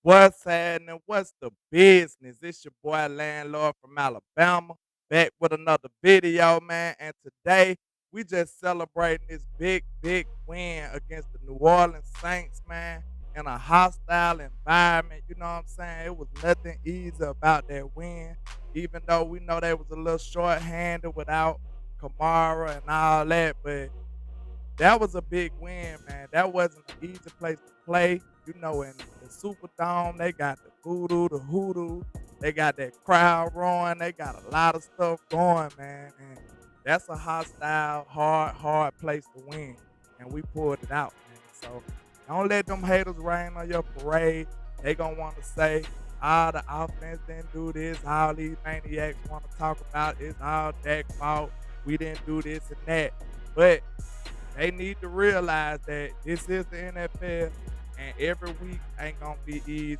What's happening? What's the business? It's your boy Landlord from Alabama, back with another video, man. And today we just celebrating this big win against the New Orleans Saints, man, in a hostile environment. You know what I'm saying? It was nothing easy about that win, even though we know they was a little short-handed without Kamara and all that, but that was a big win, man. That wasn't an easy place to play. You know, in the Superdome, they got the voodoo, the hoodoo. They got that crowd roaring. They got a lot of stuff going, man. And that's a hostile, hard place to win. And we pulled it out, man. So don't let them haters rain on your parade. They gonna want to say, the offense didn't do this. All these maniacs want to talk about it's all Dak's fault. We didn't do this and that. But they need to realize that this is the NFL and every week ain't gonna be easy.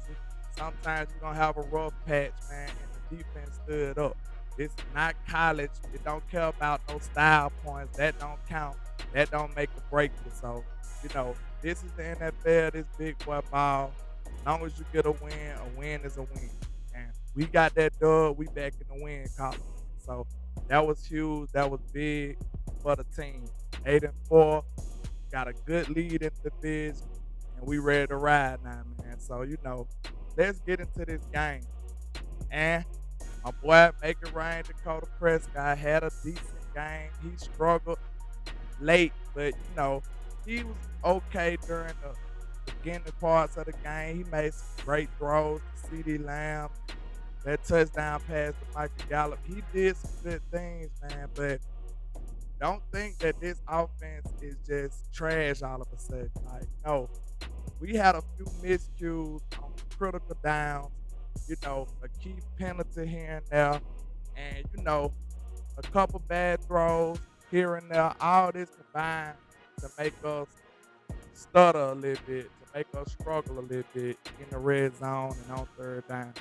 Sometimes you're gonna have a rough patch, man, and the defense stood up. It's not college. It don't care about no style points. That don't count. That don't make or break you. So, this is the NFL, this big boy ball. As long as you get a win is a win. And we got that dub, we back in the win column. So that was huge. That was big for the team. 8-4, got a good lead in the division, and we ready to ride now, man. So let's get into this game. And my boy, make it rain, Dakota Prescott had a decent game. He struggled late, but he was okay during the beginning parts of the game. He made some great throws to CD Lamb, that touchdown pass to Michael Gallup. He did some good things, man, but don't think that this offense is just trash all of a sudden. Like, no, we had a few miscues on critical downs, a key penalty here and there, and, a couple bad throws here and there. All this combined to make us stutter a little bit, to make us struggle a little bit in the red zone and on third down.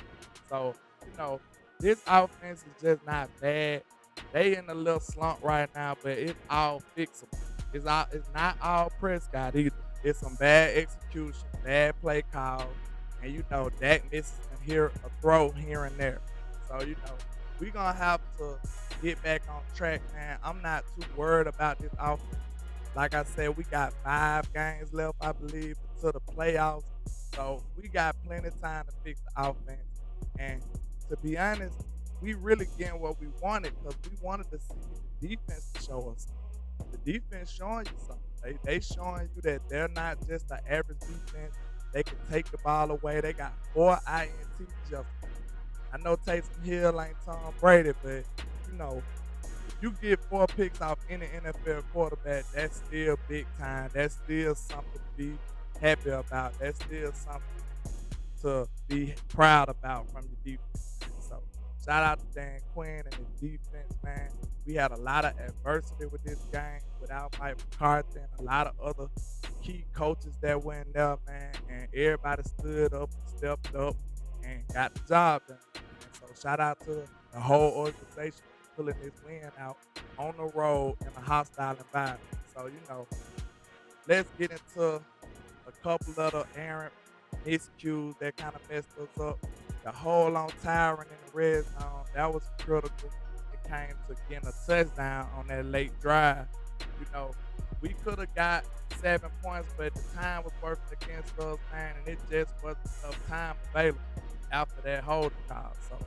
So, this offense is just not bad. They in a little slump right now, but it's all fixable. It's not all Prescott either. It's some bad execution, bad play calls, and Dak misses a throw here and there. So we gonna have to get back on track, man. I'm not too worried about this offense. Like I said, we got 5 games left, I believe, to the playoffs. So we got plenty of time to fix the offense. And to be honest, we really getting what we wanted because we wanted to see the defense to show us something. The defense showing you something. They showing you that they're not just an average defense. They can take the ball away. They got 4 INTs yesterday. I know Taysom Hill ain't Tom Brady, but if you get 4 picks off any NFL quarterback, that's still big time. That's still something to be happy about. That's still something to be proud about from your defense. So shout out to Dan Quinn and his defense, man. We had a lot of adversity with this game without Mike McCarthy and a lot of other key coaches that went there, man. And everybody stood up, stepped up, and got the job done. And so shout out to the whole organization pulling this win out on the road in a hostile environment. So, let's get into a couple of the errant miscues that kind of messed us up. The hold on Tyron in the red zone, that was critical. It came to getting a touchdown on that late drive. We could have got 7 points, but the time was working against us, man, and it just wasn't enough time available after that holding call. So,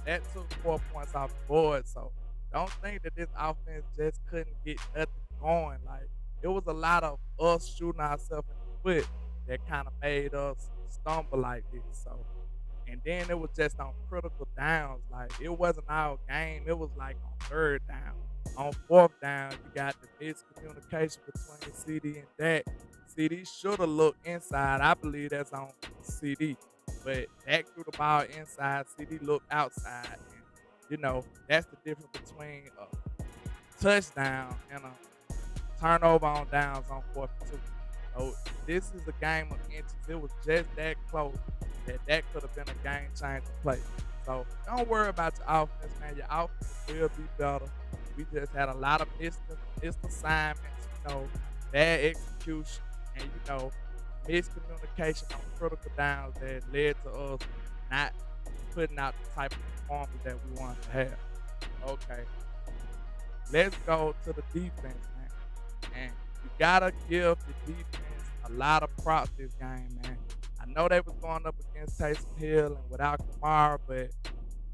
that took 4 points off the board. So don't think that this offense just couldn't get nothing going. Like, it was a lot of us shooting ourselves in the foot that kind of made us stumble like this. So, and then it was just on critical downs. Like, it wasn't our game. It was like on third down. On fourth down, you got the miscommunication between CD and Dak. CD should have looked inside. I believe that's on CD. But Dak threw the ball inside. CD looked outside. And, that's the difference between a touchdown and a turnover on downs on 4th and 2. So this is a game of inches. It was just that close that could have been a game-changing play. So don't worry about your offense, man. Your offense will be better. We just had a lot of missed assignments, bad execution, and miscommunication on critical downs that led to us not putting out the type of performance that we wanted to have. Okay, let's go to the defense, man. And you gotta give the defense a lot of props this game, man. I know they was going up against Taysom Hill and without Kamara, but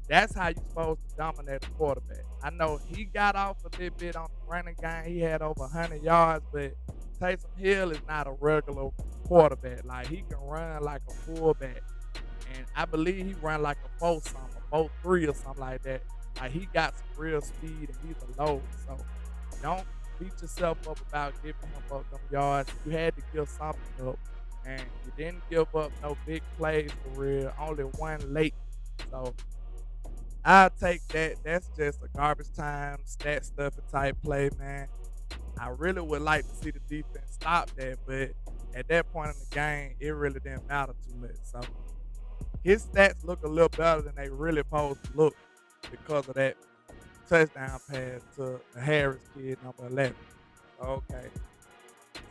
that's how you supposed to dominate a quarterback. I know he got off a little bit on the running game. He had over 100 yards, but Taysom Hill is not a regular quarterback. Like, he can run like a fullback. And I believe he run like a 4-something, a 4-3 or something like that. Like, he got some real speed and he's a load. So don't beat yourself up about giving him up them yards. You had to give something up. And you didn't give up no big plays for real. Only one late. So I'll take that. That's just a garbage time, stat stuffing type play, man. I really would like to see the defense stop that, but at that point in the game, it really didn't matter too much. So his stats look a little better than they really supposed to look because of that touchdown pass to the Harris kid, number 11. Okay.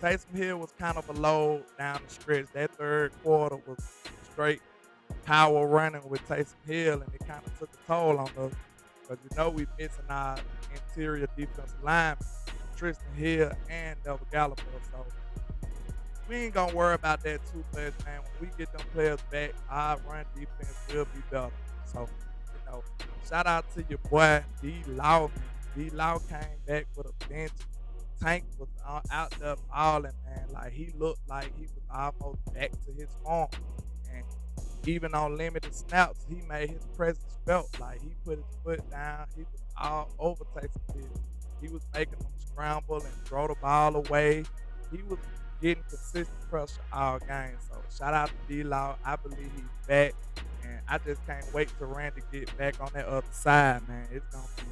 Taysom Hill was kind of a low down the stretch. That third quarter was straight power running with Taysom Hill, and it kind of took a toll on us because we missing our interior defensive linemen, Tristan Hill and Delvin Gallagher. So we ain't gonna worry about that too much, man. When we get them players back, our run defense will be better. So, shout out to your boy D Law, man. D Law came back with a bench. Tank was out there balling, man. Like, he looked like he was almost back to his form. And even on limited snaps, he made his presence felt. Like, he put his foot down. He was all over Taysom Hill. He was making them scramble and throw the ball away. He was getting consistent pressure all game. So shout out to D-Law. I believe he's back. And I just can't wait for Randy to get back on that other side, man. It's going to be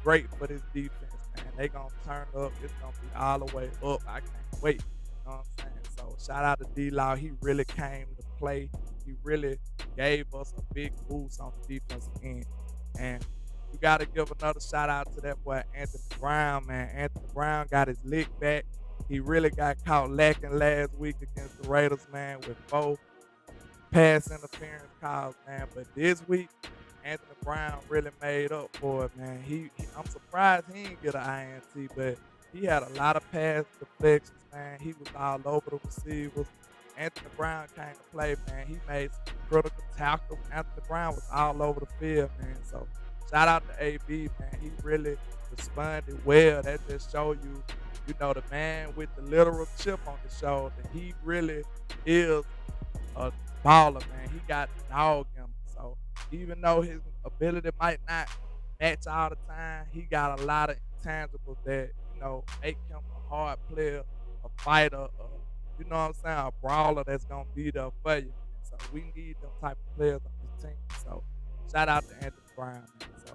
great for this defense, man. They going to turn up. It's going to be all the way up. I can't wait. You know what I'm saying? So shout out to D-Law. He really came to play. He really gave us a big boost on the defensive end. And you got to give another shout out to that boy Anthony Brown, man. Anthony Brown got his lick back. He really got caught lacking last week against the Raiders, man, with 4 pass interference calls, man. But this week, Anthony Brown really made up for it, man. I'm surprised he didn't get an INT, but he had a lot of pass deflections, man. He was all over the receivers. Anthony Brown came to play, man. He made some critical tackles. Anthony Brown was all over the field, man. So shout out to AB, man. He really responded well. That just showed you, the man with the literal chip on his shoulder. He really is a baller, man. He got the dog in him. So even though his ability might not match all the time, he got a lot of intangibles that, make him a hard player, a fighter, you know what I'm saying, a brawler that's going to be there for you, man. So we need them type of players on this team. So shout out to Anthony Brown, man. So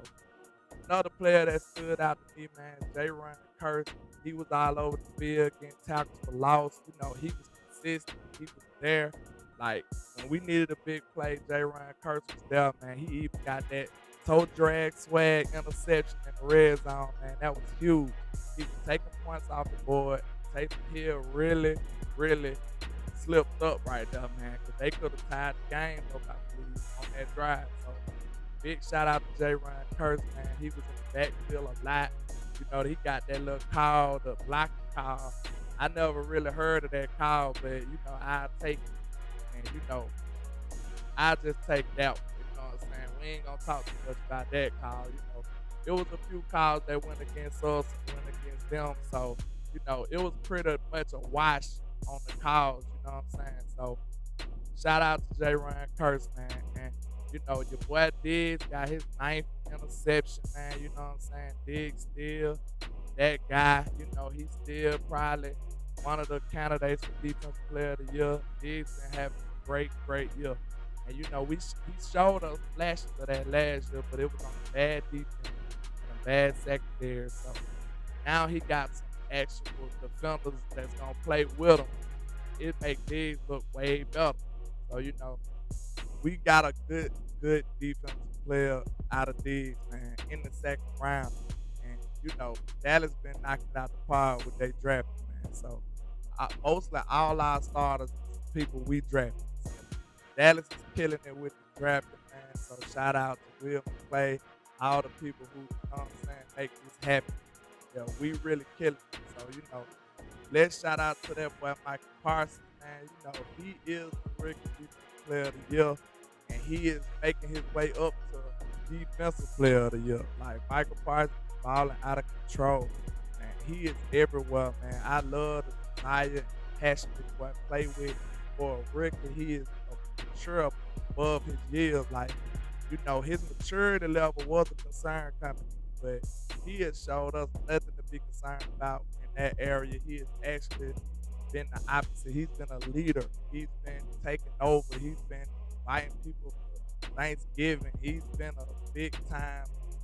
another player that stood out to me, man, J-Ron Curse. He was all over the field getting tackles for loss. He was consistent. He was there. Like, when we needed a big play, J-Ron Curse was there, man. He even got that toe drag swag interception in the red zone, man. That was huge. He was taking points off the board. Taysom Hill really, really slipped up right there, man, because they could have tied the game up, I believe, on that drive. So big shout out to J-Ron Curse, man. He was in the backfield a lot. He got that little call, the blocking call. I never really heard of that call, but, I'll take it. And, I'll just take that one. You know what I'm saying? We ain't going to talk too much about that call. It was a few calls that went against us and went against them. So, it was pretty much a wash on the calls. You know what I'm saying? So, shout out to J-Ron Curse, man. And, your boy Diggs got his 9th interception, man. You know what I'm saying? Diggs still that guy. He's still probably one of the candidates for Defensive Player of the Year. Diggs been having a great, great year. And, he showed us flashes of that last year, but it was on a bad defense and a bad secondary. So now he got some actual defenders that's going to play with him. It makes Diggs look way better. So, we got a good defensive player out of Diggs, man, in the second round. And, Dallas been knocking it out the park with their draft, man. So, mostly all our starters people we drafted. So Dallas is killing it with the drafting, man. So shout out to Will McClay, all the people who, you know what I'm saying, make this happen. Yeah, we really killing it. So, let's shout out to that boy Michael Parsons, man. He is the rookie defensive player of the year, and he is making his way up to defensive player of the year. Like Michael Parsons is balling out of control. Man, he is everywhere, man. I love the desire and passion this boy play with. For a rookie, he is mature above his years. Like, his maturity level was a concern coming, but he has showed us nothing to be concerned about in that area. He has actually been the opposite. He's been a leader. He's been taking over. He's been inviting people for Thanksgiving. He's been a big time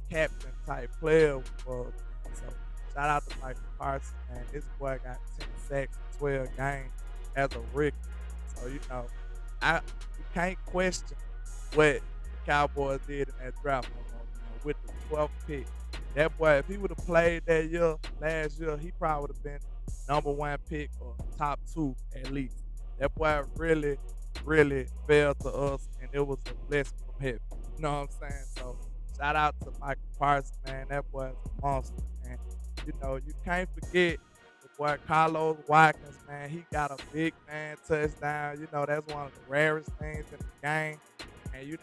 captain type player for us. So shout out to Michael Parsons, man. This boy got 10 sacks in 12 games as a rookie. So you can't question what the Cowboys did in that draft no more, with the 12th pick. That boy, if he would have played that year, last year, he probably would have been number one pick or top two at least. That boy really, really fell to us, and it was a blessing from heaven. You know what I'm saying? So shout out to Michael Parsons, man. That boy's a monster, man. You can't forget the boy Carlos Watkins, man. He got a big man touchdown. That's one of the rarest things in the game. And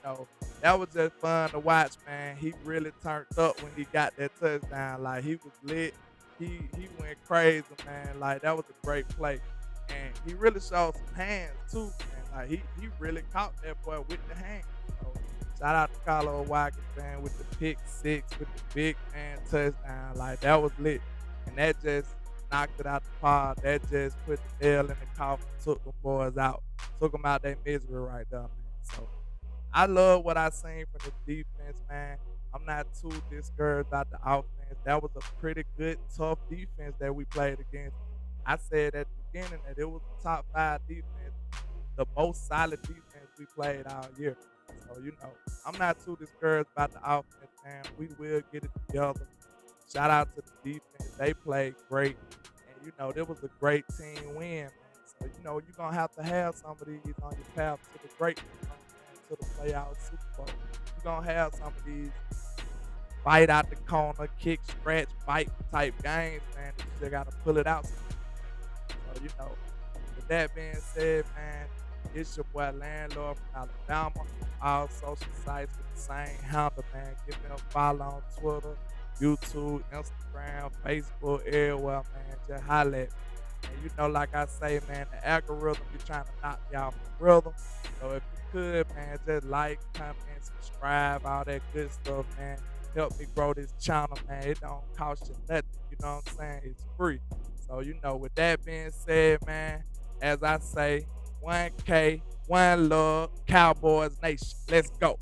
that was just fun to watch, man. He really turned up when he got that touchdown. Like, he was lit. He went crazy, man. Like, that was a great play. And he really showed some hands too, man. Like, he really caught that boy with the hand. So shout out to Carlos Watkins, man, with the pick six, with the big man touchdown. Like, that was lit. And that just knocked it out the park. That just put the nail in the coffin, took them boys out. Took them out their misery right there, man. So I love what I seen from the defense, man. I'm not too discouraged about the offense. That was a pretty good, tough defense that we played against. I said at the beginning that it was the top 5 defense, the most solid defense we played all year. So, I'm not too discouraged about the offense, man. We will get it together. Shout out to the defense. They played great. And, it was a great team win, man. So, you're going to have some of these on your path to the greatness, to the playoff Super Bowl. You're going to have some of these fight out the corner, kick, scratch, fight type games, man. You just got to pull it out. So, with that being said, man, it's your boy LandLord from Alabama. All social sites with the same handle, man. Give me a follow on Twitter, YouTube, Instagram, Facebook, everywhere, man. Just holla at me. And like I say, man, the algorithm be trying to knock me off the rhythm. So if you could, man, just like, comment, subscribe, all that good stuff, man. Help me grow this channel, man. It don't cost you nothing. You know what I'm saying? It's free. So, with that being said, man, as I say, 1K, one love, Cowboys Nation. Let's go.